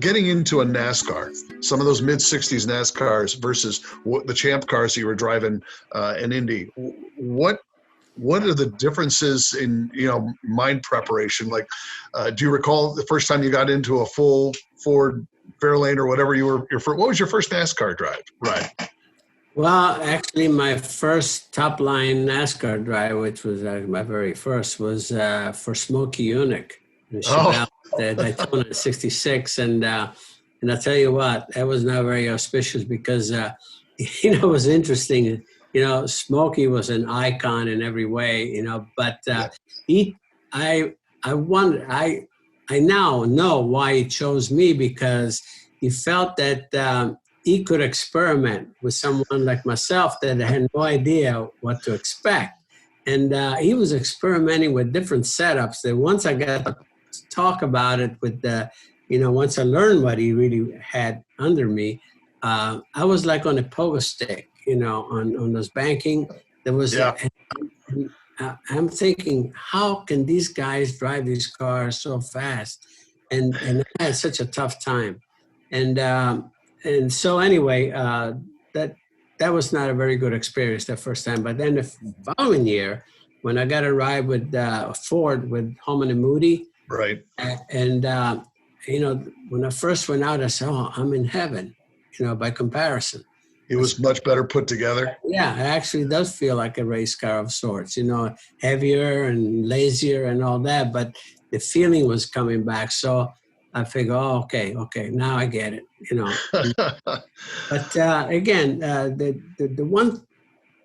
getting into a NASCAR, some of those mid '60s NASCARs versus the Champ cars that you were driving in Indy, what are the differences in mind preparation? Like, do you recall the first time you got into a full Ford Fairlane or whatever what was your first NASCAR drive? Right. Well, actually, my first top line NASCAR drive, which was my very first, was for Smokey Yunick in Chevelle, the Daytona '66, and I'll tell you what, that was not very auspicious because it was interesting. Smokey was an icon in every way, but I now know why he chose me, because he felt that he could experiment with someone like myself that had no idea what to expect. And he was experimenting with different setups that once I got to talk about it with once I learned what he really had under me, I was like on a pogo stick, on those banking. There was, I'm thinking, how can these guys drive these cars so fast? And I had such a tough time. And so anyway, that was not a very good experience that first time. But then the following year, when I got a ride with Ford with Holman and Moody, right, and when I first went out, I said, "Oh, I'm in heaven," by comparison. It was much better put together. Yeah, it actually does feel like a race car of sorts. Heavier and lazier and all that, but the feeling was coming back. So I figure, okay, now I get it, But again, the one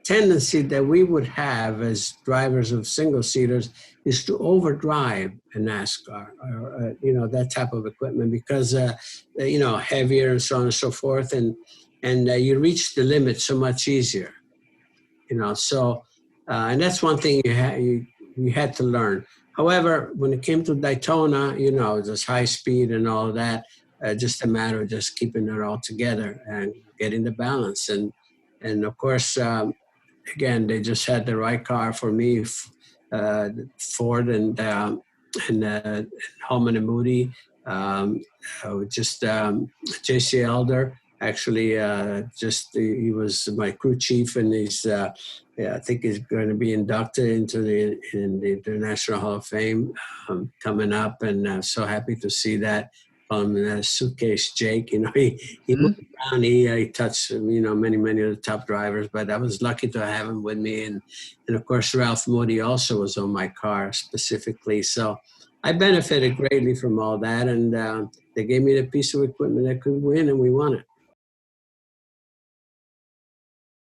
tendency that we would have as drivers of single-seaters is to overdrive a NASCAR or, that type of equipment because, heavier and so on and so forth. And you reach the limit so much easier, So, and that's one thing you had to learn. However, when it came to Daytona, just high speed and all of that, just a matter of just keeping it all together and getting the balance. And of course, again, they just had the right car for me, Ford and Holman and Moody, J.C. Elder. Actually, he was my crew chief, and he's I think he's going to be inducted into the International Hall of Fame coming up, and so happy to see that. Suitcase Jake, he moved around. He touched many of the top drivers, but I was lucky to have him with me, and of course Ralph Moody also was on my car specifically. So I benefited greatly from all that, and they gave me the piece of equipment that could win, and we won it.